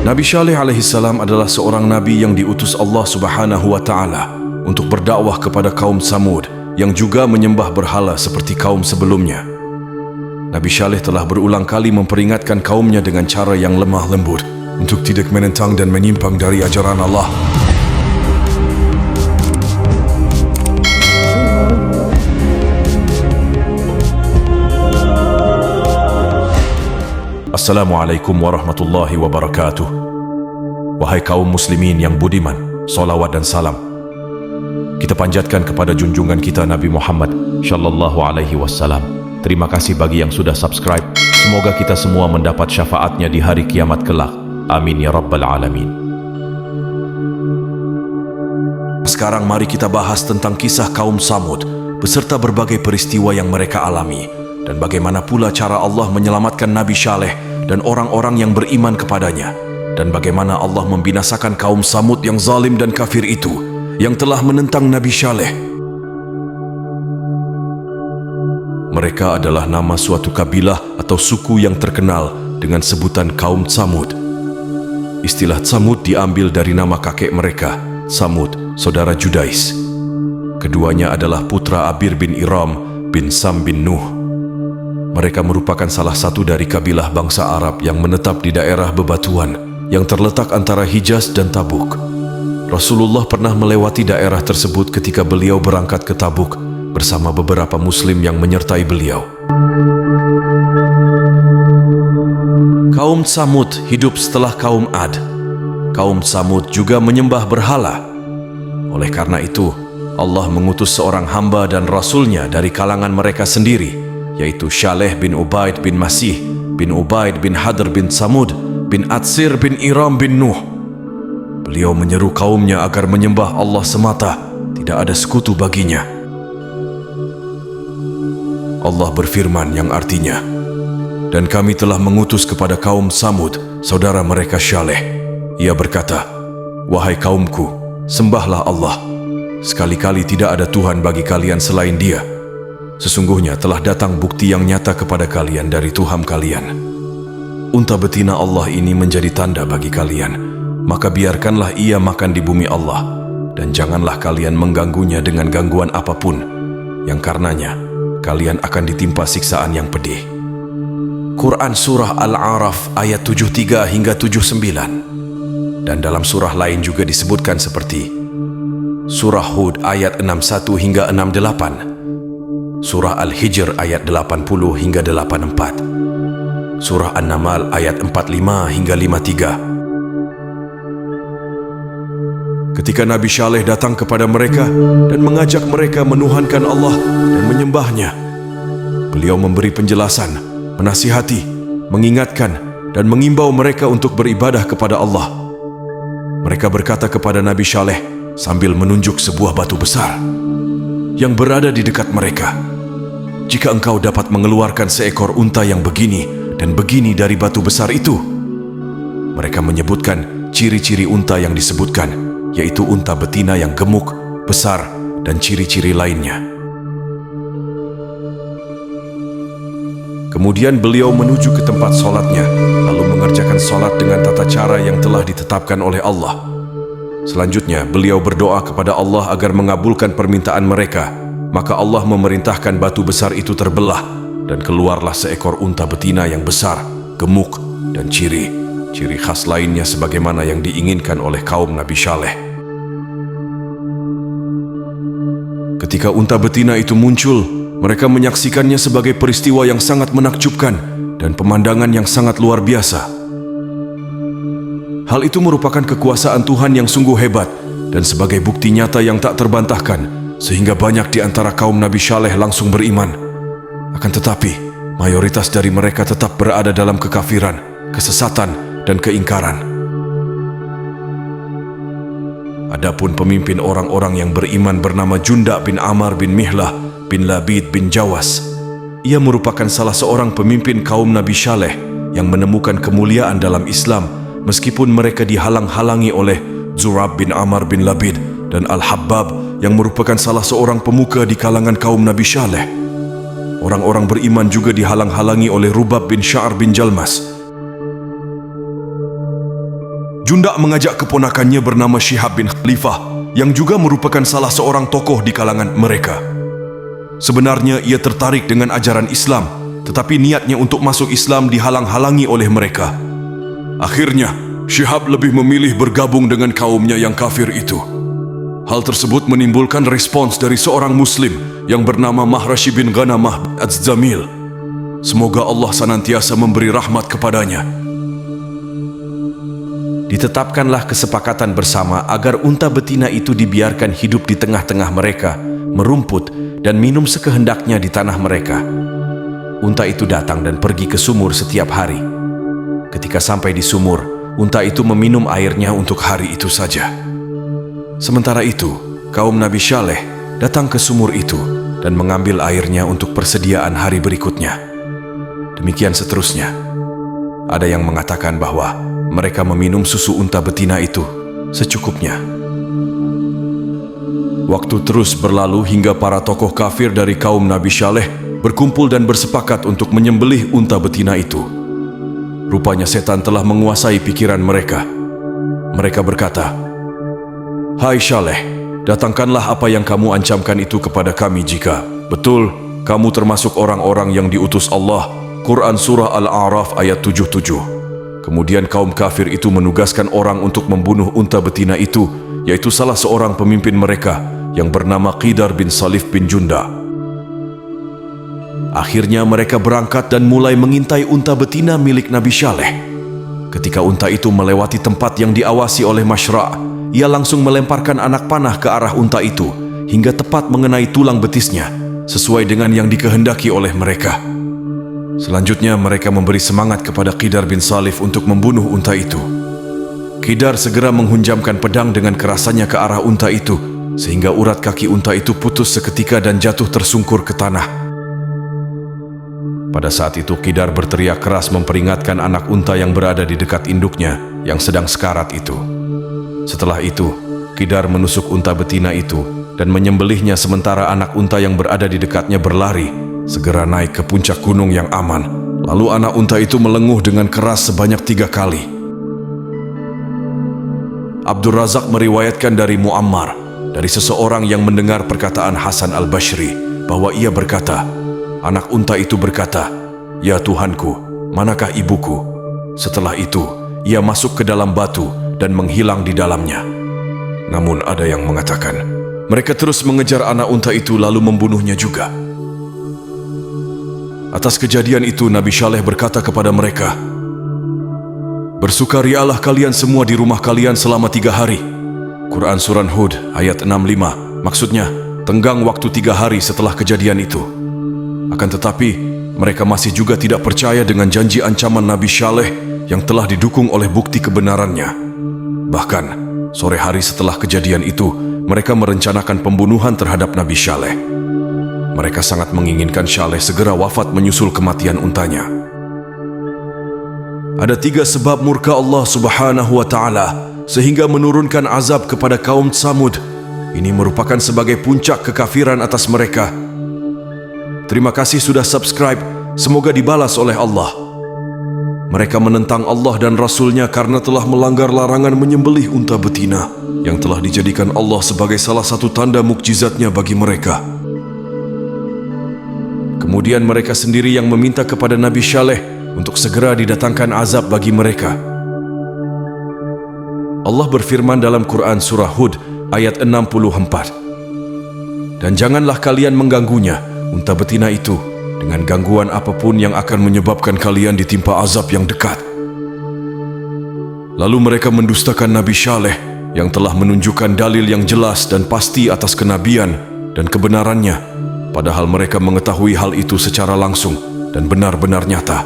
Nabi Syaleh alaihissalam adalah seorang nabi yang diutus Allah Subhanahu wa Ta'ala untuk berdakwah kepada kaum Samud yang juga menyembah berhala seperti kaum sebelumnya. Nabi Syaleh telah berulang kali memperingatkan kaumnya dengan cara yang lemah lembut untuk tidak menentang dan menyimpang dari ajaran Allah. Assalamualaikum warahmatullahi wabarakatuh. Wahai kaum muslimin yang budiman, salawat dan salam kita panjatkan kepada junjungan kita Nabi Muhammad Sallallahu Alaihi Wasallam. Terima kasih bagi yang sudah subscribe. Semoga kita semua mendapat syafaatnya di hari kiamat kelak. Amin ya rabbal alamin. Sekarang mari kita bahas tentang kisah kaum Samud beserta berbagai peristiwa yang mereka alami, dan bagaimana pula cara Allah menyelamatkan Nabi Syaleh dan orang-orang yang beriman kepadanya, dan bagaimana Allah membinasakan kaum Samud yang zalim dan kafir itu yang telah menentang Nabi Syaleh. Mereka adalah nama suatu kabilah atau suku yang terkenal dengan sebutan kaum Samud. Istilah Samud diambil dari nama kakek mereka, Samud, saudara Judais. Keduanya adalah putra Abir bin Iram bin Sam bin Nuh. Mereka merupakan salah satu dari kabilah bangsa Arab yang menetap di daerah bebatuan yang terletak antara Hijaz dan Tabuk. Rasulullah pernah melewati daerah tersebut ketika beliau berangkat ke Tabuk bersama beberapa muslim yang menyertai beliau. Kaum Samud hidup setelah kaum Ad. Kaum Samud juga menyembah berhala. Oleh karena itu, Allah mengutus seorang hamba dan rasulnya dari kalangan mereka sendiri, yaitu Syaleh bin Ubaid bin Masih bin Ubaid bin Hadr bin Samud bin Atsir bin Iram bin Nuh. Beliau menyeru kaumnya agar menyembah Allah semata, tidak ada sekutu baginya. Allah berfirman yang artinya, dan kami telah mengutus kepada kaum Samud, saudara mereka Syaleh. Ia berkata, wahai kaumku, sembahlah Allah. Sekali-kali tidak ada Tuhan bagi kalian selain Dia. Sesungguhnya telah datang bukti yang nyata kepada kalian dari Tuhan kalian. Unta betina Allah ini menjadi tanda bagi kalian, maka biarkanlah ia makan di bumi Allah, dan janganlah kalian mengganggunya dengan gangguan apapun, yang karenanya kalian akan ditimpa siksaan yang pedih. Quran Surah Al-A'raf ayat 73 hingga 79. Dan dalam surah lain juga disebutkan seperti Surah Hud ayat 61 hingga 68, Surah Al-Hijr ayat 80 hingga 84, Surah An-Namal ayat 45 hingga 53. Ketika Nabi Syaleh datang kepada mereka dan mengajak mereka menuhankan Allah dan menyembahnya, beliau memberi penjelasan, menasihati, mengingatkan, dan mengimbau mereka untuk beribadah kepada Allah. Mereka berkata kepada Nabi Syaleh sambil menunjuk sebuah batu besar yang berada di dekat mereka, jika engkau dapat mengeluarkan seekor unta yang begini dan begini dari batu besar itu. Mereka menyebutkan ciri-ciri unta yang disebutkan, yaitu unta betina yang gemuk, besar, dan ciri-ciri lainnya. Kemudian beliau menuju ke tempat sholatnya, lalu mengerjakan sholat dengan tata cara yang telah ditetapkan oleh Allah. Selanjutnya, beliau berdoa kepada Allah agar mengabulkan permintaan mereka. Maka Allah memerintahkan batu besar itu terbelah, dan keluarlah seekor unta betina yang besar, gemuk, dan ciri khas lainnya sebagaimana yang diinginkan oleh kaum Nabi Syaleh. Ketika unta betina itu muncul, mereka menyaksikannya sebagai peristiwa yang sangat menakjubkan dan pemandangan yang sangat luar biasa. Hal itu merupakan kekuasaan Tuhan yang sungguh hebat dan sebagai bukti nyata yang tak terbantahkan, sehingga banyak di antara kaum Nabi Syaleh langsung beriman. Akan tetapi, mayoritas dari mereka tetap berada dalam kekafiran, kesesatan, dan keingkaran. Adapun pemimpin orang-orang yang beriman bernama Junda bin Amr bin Mihlah bin Labid bin Jawas. Ia merupakan salah seorang pemimpin kaum Nabi Syaleh yang menemukan kemuliaan dalam Islam meskipun mereka dihalang-halangi oleh Zurab bin Amr bin Labid dan Al-Habbab yang merupakan salah seorang pemuka di kalangan kaum Nabi Syaleh. Orang-orang beriman juga dihalang-halangi oleh Rubab bin Sya'ar bin Jalmas. Jundak mengajak keponakannya bernama Syihab bin Khalifah yang juga merupakan salah seorang tokoh di kalangan mereka. Sebenarnya ia tertarik dengan ajaran Islam, tetapi niatnya untuk masuk Islam dihalang-halangi oleh mereka. Akhirnya, Syihab lebih memilih bergabung dengan kaumnya yang kafir itu. Hal tersebut menimbulkan respons dari seorang Muslim yang bernama Mahrashi bin Ghanamah Az-Zamil. Semoga Allah senantiasa memberi rahmat kepadanya. Ditetapkanlah kesepakatan bersama agar unta betina itu dibiarkan hidup di tengah-tengah mereka, merumput dan minum sekehendaknya di tanah mereka. Unta itu datang dan pergi ke sumur setiap hari. Ketika sampai di sumur, unta itu meminum airnya untuk hari itu saja. Sementara itu, kaum Nabi Saleh datang ke sumur itu dan mengambil airnya untuk persediaan hari berikutnya. Demikian seterusnya. Ada yang mengatakan bahwa mereka meminum susu unta betina itu secukupnya. Waktu terus berlalu hingga para tokoh kafir dari kaum Nabi Saleh berkumpul dan bersepakat untuk menyembelih unta betina itu. Rupanya setan telah menguasai pikiran mereka. Mereka berkata, "Hai Saleh, datangkanlah apa yang kamu ancamkan itu kepada kami jika betul kamu termasuk orang-orang yang diutus Allah." Quran Surah Al-A'raf ayat 77. Kemudian kaum kafir itu menugaskan orang untuk membunuh unta betina itu, yaitu salah seorang pemimpin mereka yang bernama Qidar bin Salif bin Junda. Akhirnya mereka berangkat dan mulai mengintai unta betina milik Nabi Saleh. Ketika unta itu melewati tempat yang diawasi oleh Mashra', ia langsung melemparkan anak panah ke arah unta itu hingga tepat mengenai tulang betisnya, sesuai dengan yang dikehendaki oleh mereka. Selanjutnya mereka memberi semangat kepada Qidar bin Salif untuk membunuh unta itu. Qidar segera menghunjamkan pedang dengan kerasannya ke arah unta itu, sehingga urat kaki unta itu putus seketika dan jatuh tersungkur ke tanah. Pada saat itu Qidar berteriak keras memperingatkan anak unta yang berada di dekat induknya yang sedang sekarat itu. Setelah itu, Qidar menusuk unta betina itu dan menyembelihnya sementara anak unta yang berada di dekatnya berlari segera naik ke puncak gunung yang aman. Lalu anak unta itu melenguh dengan keras sebanyak 3 kali. Abdul Razak meriwayatkan dari Muammar, dari seseorang yang mendengar perkataan Hasan al-Bashri, bahwa ia berkata, anak unta itu berkata, "Ya Tuhanku, manakah ibuku?" Setelah itu, ia masuk ke dalam batu dan menghilang di dalamnya. Namun ada yang mengatakan, mereka terus mengejar anak unta itu lalu membunuhnya juga. Atas kejadian itu Nabi Saleh berkata kepada mereka, "Bersukarialah kalian semua di rumah kalian selama 3 hari." Quran Surah Hud ayat 65. Maksudnya, tenggang waktu 3 hari setelah kejadian itu. Akan tetapi, mereka masih juga tidak percaya dengan janji ancaman Nabi Saleh yang telah didukung oleh bukti kebenarannya. Bahkan, sore hari setelah kejadian itu, mereka merencanakan pembunuhan terhadap Nabi Saleh. Mereka sangat menginginkan Saleh segera wafat menyusul kematian untanya. Ada 3 sebab murka Allah Subhanahu wa Ta'ala sehingga menurunkan azab kepada kaum Tsamud. Ini merupakan sebagai puncak kekafiran atas mereka. Terima kasih sudah subscribe, semoga dibalas oleh Allah. Mereka menentang Allah dan Rasul-Nya karena telah melanggar larangan menyembelih unta betina yang telah dijadikan Allah sebagai salah satu tanda mukjizatnya bagi mereka. Kemudian mereka sendiri yang meminta kepada Nabi Saleh untuk segera didatangkan azab bagi mereka. Allah berfirman dalam Quran Surah Hud ayat 64, "Dan janganlah kalian mengganggunya, unta betina itu, dengan gangguan apapun yang akan menyebabkan kalian ditimpa azab yang dekat." Lalu mereka mendustakan Nabi Saleh yang telah menunjukkan dalil yang jelas dan pasti atas kenabian dan kebenarannya, padahal mereka mengetahui hal itu secara langsung dan benar-benar nyata.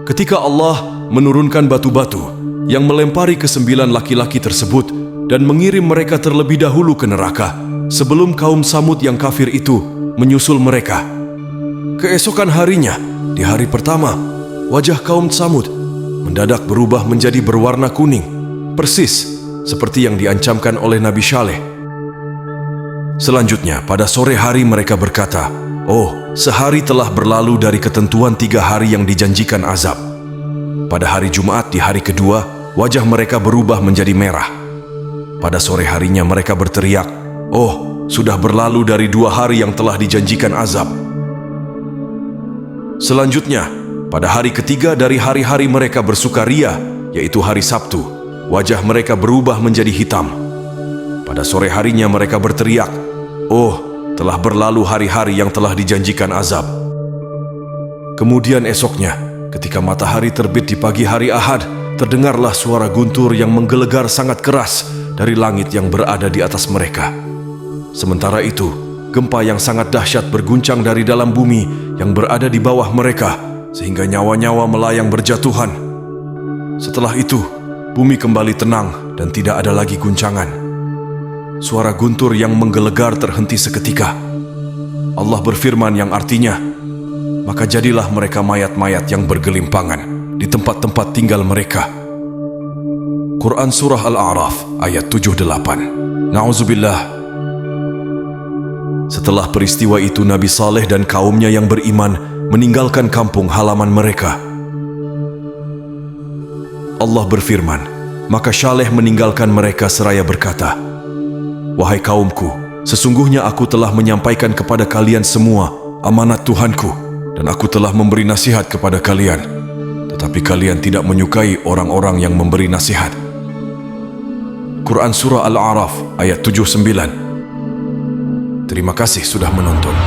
Ketika Allah menurunkan batu-batu yang melempari ke-9 laki-laki tersebut dan mengirim mereka terlebih dahulu ke neraka sebelum kaum Tsamud yang kafir itu menyusul mereka. Keesokan harinya, di hari pertama, wajah kaum Tsamud mendadak berubah menjadi berwarna kuning, persis seperti yang diancamkan oleh Nabi Saleh. Selanjutnya, pada sore hari mereka berkata, "Oh, sehari telah berlalu dari ketentuan 3 hari yang dijanjikan azab." Pada hari Jumat di hari kedua, wajah mereka berubah menjadi merah. Pada sore harinya mereka berteriak, "Oh, sudah berlalu dari 2 hari yang telah dijanjikan azab." Selanjutnya, pada hari ketiga dari hari-hari mereka bersukaria, yaitu hari Sabtu, wajah mereka berubah menjadi hitam. Pada sore harinya mereka berteriak, "Oh, telah berlalu hari-hari yang telah dijanjikan azab." Kemudian esoknya, ketika matahari terbit di pagi hari Ahad, terdengarlah suara guntur yang menggelegar sangat keras dari langit yang berada di atas mereka. Sementara itu, gempa yang sangat dahsyat berguncang dari dalam bumi yang berada di bawah mereka, sehingga nyawa-nyawa melayang berjatuhan. Setelah itu, bumi kembali tenang dan tidak ada lagi guncangan. Suara guntur yang menggelegar terhenti seketika. Allah berfirman yang artinya, "Maka jadilah mereka mayat-mayat yang bergelimpangan di tempat-tempat tinggal mereka." Quran Surah Al-A'raf ayat 78. Na'udzubillah. Setelah peristiwa itu, Nabi Saleh dan kaumnya yang beriman meninggalkan kampung halaman mereka. Allah berfirman, maka Saleh meninggalkan mereka seraya berkata, "Wahai kaumku, sesungguhnya aku telah menyampaikan kepada kalian semua amanat Tuhanku, dan aku telah memberi nasihat kepada kalian. Tetapi kalian tidak menyukai orang-orang yang memberi nasihat." Quran Surah Al-A'raf ayat 79. Terima kasih sudah menonton.